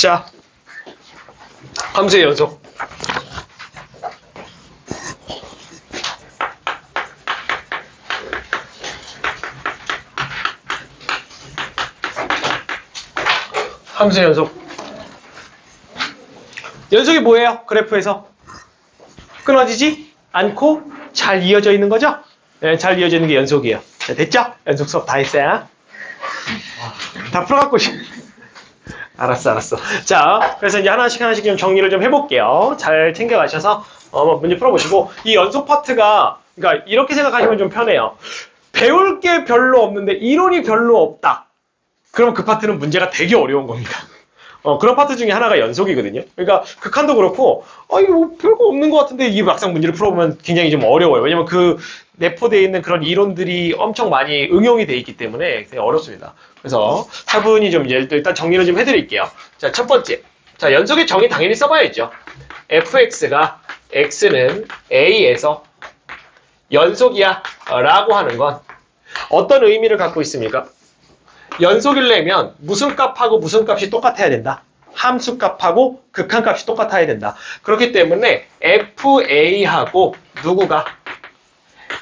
자, 함수의 연속. 함수의 연속. 연속이 뭐예요? 그래프에서 끊어지지 않고 잘 이어져 있는 거죠? 네, 잘 이어져 있는 게 연속이에요. 자, 됐죠? 연속 수업 다 했어요. 다 풀어갖고 알았어. 자, 그래서 이제 하나씩 좀 정리를 좀 해볼게요. 잘 챙겨가셔서 문제 풀어보시고, 이 연속 파트가, 그러니까 이렇게 생각하시면 좀 편해요. 배울 게 별로 없는데 이론이 별로 없다. 그럼 그 파트는 문제가 되게 어려운 겁니다. 그런 파트 중에 하나가 연속이거든요. 그러니까 극한도 그렇고, 이거 뭐 별거 없는 것 같은데 이게 막상 문제를 풀어보면 굉장히 좀 어려워요. 왜냐면 그 내포되어 있는 그런 이론들이 엄청 많이 응용이 돼 있기 때문에 굉장히 어렵습니다. 그래서 차분히 좀 이제 일단 정리를 좀 해드릴게요. 자, 첫 번째. 자, 연속의 정의 당연히 써봐야죠. fx가 x는 a에서 연속이야 라고 하는 건 어떤 의미를 갖고 있습니까? 연속이려면 무슨 값하고 무슨 값이 똑같아야 된다. 함수 값하고 극한 값이 똑같아야 된다. 그렇기 때문에 FA하고 누구가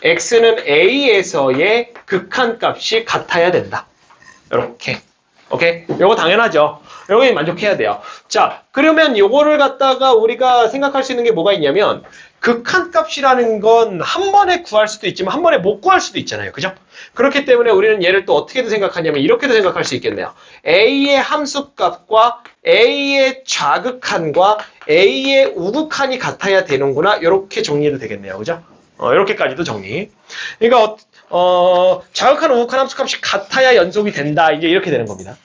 X는 A에서의 극한 값이 같아야 된다. 이렇게. 오케이? 요거 당연하죠. 요거에 만족해야 돼요. 자, 그러면 요거를 갖다가 우리가 생각할 수 있는 게 뭐가 있냐면 극한 값이라는 건 한 번에 구할 수도 있지만 한 번에 못 구할 수도 있잖아요. 그죠? 그렇기 때문에 우리는 얘를 또 어떻게도 생각하냐면 이렇게도 생각할 수 있겠네요. A의 함수값과 A의 좌극한과 A의 우극한이 같아야 되는구나. 이렇게 정리해도 되겠네요. 그죠? 이렇게까지도 정리. 그러니까 좌극한, 우극한 함수값이 같아야 연속이 된다. 이제 이렇게 되는 겁니다.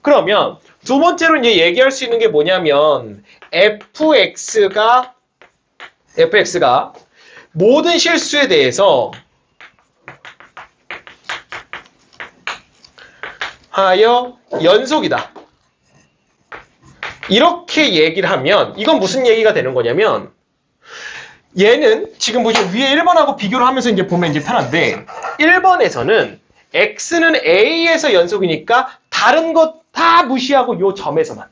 그러면 두 번째로 이제 얘기할 수 있는 게 뭐냐면 fx가 모든 실수에 대해서 하여 연속이다. 이렇게 얘기를 하면 이건 무슨 얘기가 되는 거냐면 얘는 지금 보시면 위에 1번하고 비교를 하면서 이제 보면 이제 편한데 1번에서는 x는 a에서 연속이니까 다른 것 다 무시하고 요 점에서만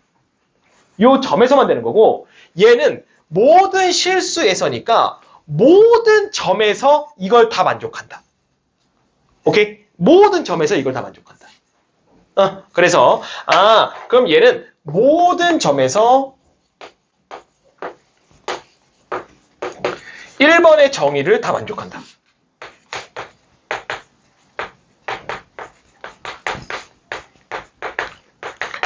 되는 거고 얘는 모든 실수에서니까 모든 점에서 이걸 다 만족한다. 오케이? 모든 점에서 이걸 다 만족한다. 그래서 그럼 얘는 모든 점에서 1번의 정의를 다 만족한다.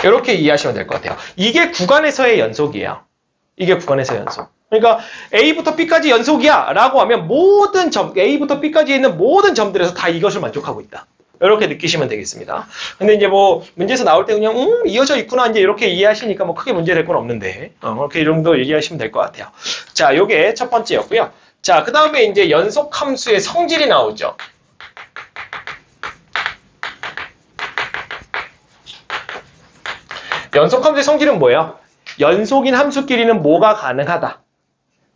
이렇게 이해하시면 될 것 같아요. 이게 구간에서의 연속이에요. 이게 구간에서의 연속. 그러니까 A부터 B까지 연속이야 라고 하면 모든 점, A부터 B까지 있는 모든 점들에서 다 이것을 만족하고 있다. 이렇게 느끼시면 되겠습니다. 근데 이제 뭐 문제에서 나올 때 그냥 이어져 있구나 이제 이렇게 이해하시니까 뭐 크게 문제 될 건 없는데 이렇게 이 정도 얘기하시면 될 것 같아요. 자, 요게 첫 번째였고요. 자, 그 다음에 이제 연속 함수의 성질이 나오죠. 연속 함수의 성질은 뭐예요? 연속인 함수끼리는 뭐가 가능하다?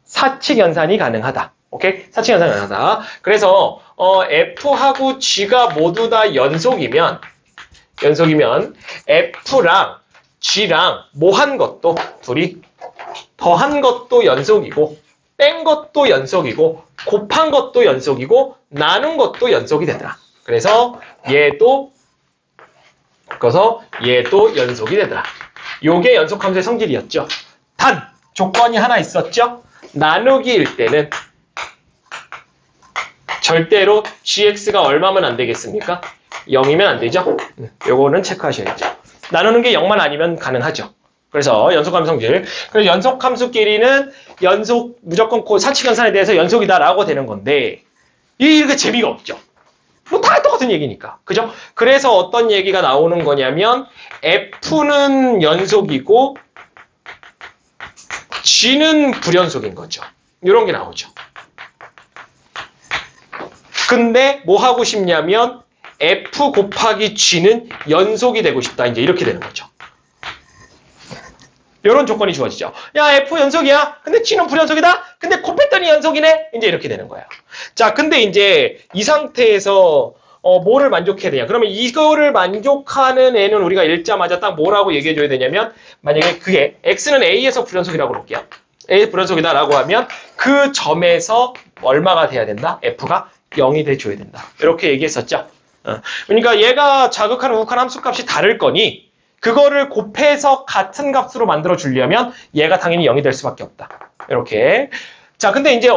사칙 연산이 가능하다. 오케이? 사칙 연산이 가능하다. 그래서 F하고 G가 모두 다 연속이면 F랑 G랑 뭐 한 것도 둘이 더한 것도 연속이고 뺀 것도 연속이고 곱한 것도 연속이고 나눈 것도 연속이 되더라. 그래서 얘도 연속이 되더라. 요게 연속함수의 성질이었죠. 단 조건이 하나 있었죠. 나누기일 때는 절대로 gx가 얼마면 안 되겠습니까? 0이면 안 되죠. 요거는 체크하셔야죠. 나누는 게 0만 아니면 가능하죠. 그래서 연속함수 성질. 그래서 연속함수끼리는 무조건 사칙연산에 대해서 연속이다라고 되는 건데 이게 재미가 없죠. 뭐 다 똑같은 얘기니까. 그죠? 그래서 어떤 얘기가 나오는 거냐면 F는 연속이고 G는 불연속인 거죠. 이런 게 나오죠. 근데 뭐 하고 싶냐면 F 곱하기 G는 연속이 되고 싶다. 이제 이렇게 되는 거죠. 이런 조건이 주어지죠. 야, F 연속이야. 근데 G는 불연속이다. 근데 곱했더니 연속이네. 이제 이렇게 되는 거예요. 자, 근데 이제 이 상태에서 뭐를 만족해야 되냐. 그러면 이거를 만족하는 애는 우리가 읽자마자 딱 뭐라고 얘기해줘야 되냐면, 만약에 그게 x는 a에서 불연속이라고 볼게요. a 불연속이다라고 하면 그 점에서 얼마가 돼야 된다? f가 0이 돼줘야 된다. 이렇게 얘기했었죠. 그러니까 얘가 자극하는 우극한 함수값이 다를 거니 그거를 곱해서 같은 값으로 만들어 주려면 얘가 당연히 0이 될 수밖에 없다. 이렇게. 자, 근데 이제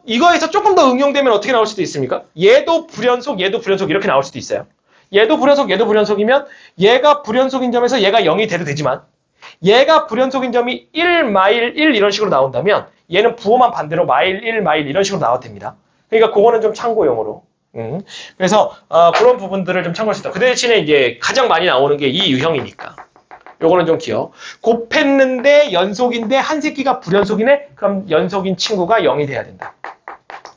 이거에서 조금 더 응용되면 어떻게 나올 수도 있습니까? 얘도 불연속, 얘도 불연속 이렇게 나올 수도 있어요. 얘도 불연속, 얘도 불연속이면 얘가 불연속인 점에서 얘가 0이 돼도 되지만 얘가 불연속인 점이 1, 마일 1 이런 식으로 나온다면 얘는 부호만 반대로 마일 1, 마일 이런 식으로 나와도 됩니다. 그러니까 그거는 좀 참고용으로. 그래서 그런 부분들을 좀 참고할 수 있다. 그 대신에 이제 가장 많이 나오는 게 이 유형이니까. 요거는 좀 기억. 곱했는데 연속인데 한 새끼가 불연속이네? 그럼 연속인 친구가 0이 돼야 된다.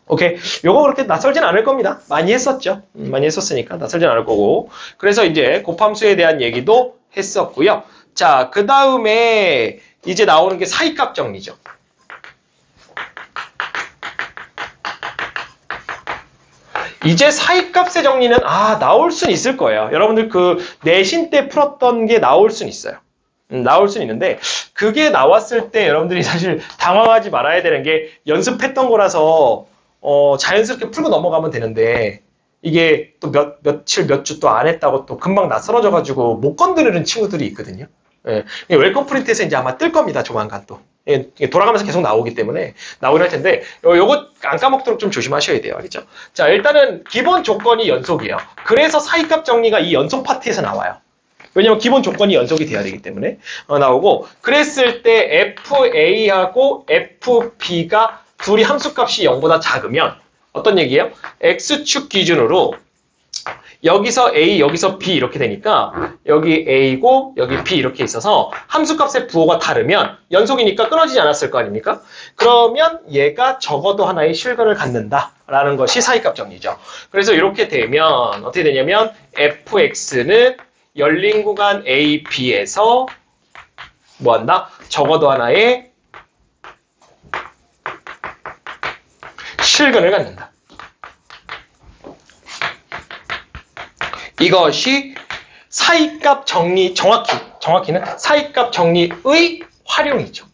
오케이. 요거 그렇게 낯설진 않을 겁니다. 많이 했었죠. 많이 했었으니까 낯설진 않을 거고. 그래서 이제 곱함수에 대한 얘기도 했었고요. 자, 그 다음에 이제 나오는 게 사이값 정리죠. 이제 사이값의 정리는 나올 수는 있을 거예요. 여러분들 그 내신 때 풀었던 게 나올 수는 있어요. 나올 수는 있는데 그게 나왔을 때 여러분들이 사실 당황하지 말아야 되는 게 연습했던 거라서 자연스럽게 풀고 넘어가면 되는데 이게 또 며칠 몇 주 또 안 했다고 또 금방 낯설어져가지고 못 건드리는 친구들이 있거든요. 예, 웰컴 프린트에서 이제 아마 뜰 겁니다. 조만간 또. 예, 돌아가면서 계속 나오기 때문에 나오긴 할 텐데 요거 안 까먹도록 좀 조심하셔야 돼요. 알겠죠? 자, 일단은 기본 조건이 연속이에요. 그래서 사이값 정리가 이 연속 파트에서 나와요. 왜냐면 기본 조건이 연속이 돼야 되기 때문에 나오고 그랬을 때 FA하고 FB가 둘이 함수값이 0보다 작으면 어떤 얘기예요? X축 기준으로 여기서 A, 여기서 B 이렇게 되니까 여기 A고 여기 B 이렇게 있어서 함수값의 부호가 다르면 연속이니까 끊어지지 않았을 거 아닙니까? 그러면 얘가 적어도 하나의 실근을 갖는다라는 것이 사이값 정리죠. 그래서 이렇게 되면 어떻게 되냐면 fx는 열린 구간 A, B에서 뭐한다? 적어도 하나의 실근을 갖는다. 이것이 사이값 정리, 정확히는 사이값 정리의 활용이죠.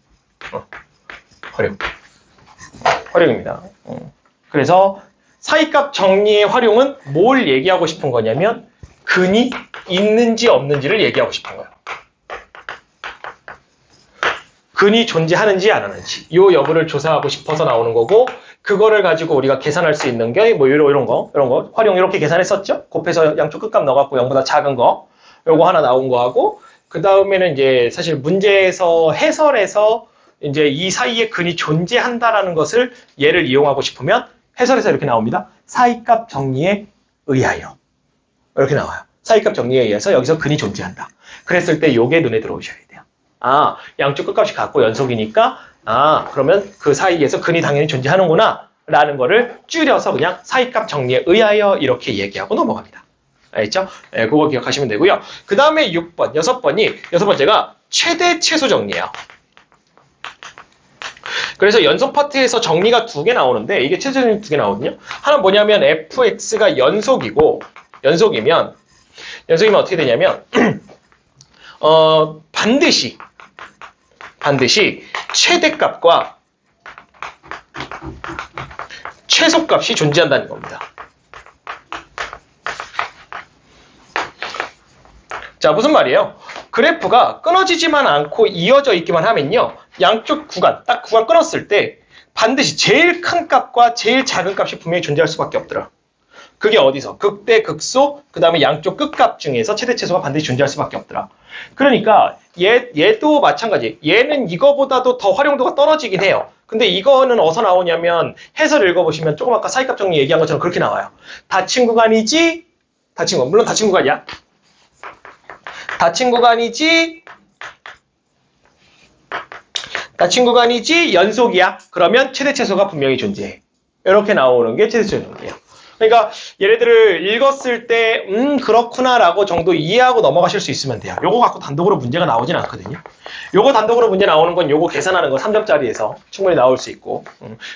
활용입니다. 그래서 사이값 정리의 활용은 뭘 얘기하고 싶은 거냐면 근이 있는지 없는지를 얘기하고 싶은 거예요. 근이 존재하는지 안 하는지 이 여부를 조사하고 싶어서 나오는 거고 그거를 가지고 우리가 계산할 수 있는 게 뭐 이런 거 활용 이렇게 계산했었죠? 곱해서 양쪽 끝값 넣어갖고 0보다 작은 거 요거 하나 나온 거하고 그 다음에는 이제 사실 문제에서 해설에서 이제 이 사이에 근이 존재한다라는 것을 얘를 이용하고 싶으면 해설에서 이렇게 나옵니다. 사이값 정리에 의하여 이렇게 나와요. 사이값 정리에 의해서 여기서 근이 존재한다. 그랬을 때 요게 눈에 들어오셔야 돼요. 양쪽 끝값이 같고 연속이니까 그러면 그 사이에서 근이 당연히 존재하는구나 라는 거를 줄여서 그냥 사이값 정리에 의하여 이렇게 얘기하고 넘어갑니다. 알겠죠? 네, 그거 기억하시면 되고요. 그 다음에 6번, 여섯 번째가 최대 최소 정리예요. 그래서 연속 파트에서 정리가 2개 나오는데 이게 최소 정리 2개 나오거든요. 하나는 뭐냐면 fx가 연속이면 어떻게 되냐면 반드시 최대값과 최소값이 존재한다는 겁니다. 자, 무슨 말이에요? 그래프가 끊어지지만 않고 이어져 있기만 하면요. 양쪽 구간, 딱 구간 끊었을 때 반드시 제일 큰 값과 제일 작은 값이 분명히 존재할 수밖에 없더라. 그게 어디서? 극대, 극소, 그 다음에 양쪽 끝값 중에서 최대 최소가 반드시 존재할 수밖에 없더라. 그러니까 얘도 마찬가지. 얘는 이거보다도 더 활용도가 떨어지긴 해요. 근데 이거는 어디서 나오냐면 해설 읽어보시면 조금 아까 사이값 정리 얘기한 것처럼 그렇게 나와요. 닫힌 구간이지, 물론 닫힌 구간이야. 닫힌 구간이지 연속이야. 그러면 최대 최소가 분명히 존재해. 이렇게 나오는 게 최대 최소 정리예요. 그러니까 얘네들을 읽었을 때 그렇구나라고 정도 이해하고 넘어가실 수 있으면 돼요. 요거 갖고 단독으로 문제가 나오진 않거든요. 요거 단독으로 문제 나오는 건 요거 계산하는 거 3점짜리에서 충분히 나올 수 있고.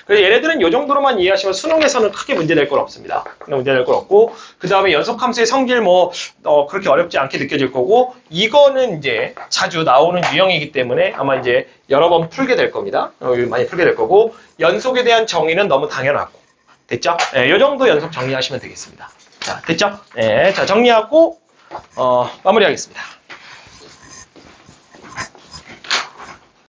그래서 얘네들은 요 정도로만 이해하시면 수능에서는 크게 문제될 건 없습니다. 문제될 건 없고, 그 다음에 연속함수의 성질 그렇게 어렵지 않게 느껴질 거고, 이거는 이제 자주 나오는 유형이기 때문에 아마 이제 여러 번 풀게 될 겁니다. 많이 풀게 될 거고, 연속에 대한 정의는 너무 당연하고. 됐죠? 네, 요 정도 연속 정리하시면 되겠습니다. 자, 됐죠? 네, 자, 정리하고, 마무리하겠습니다.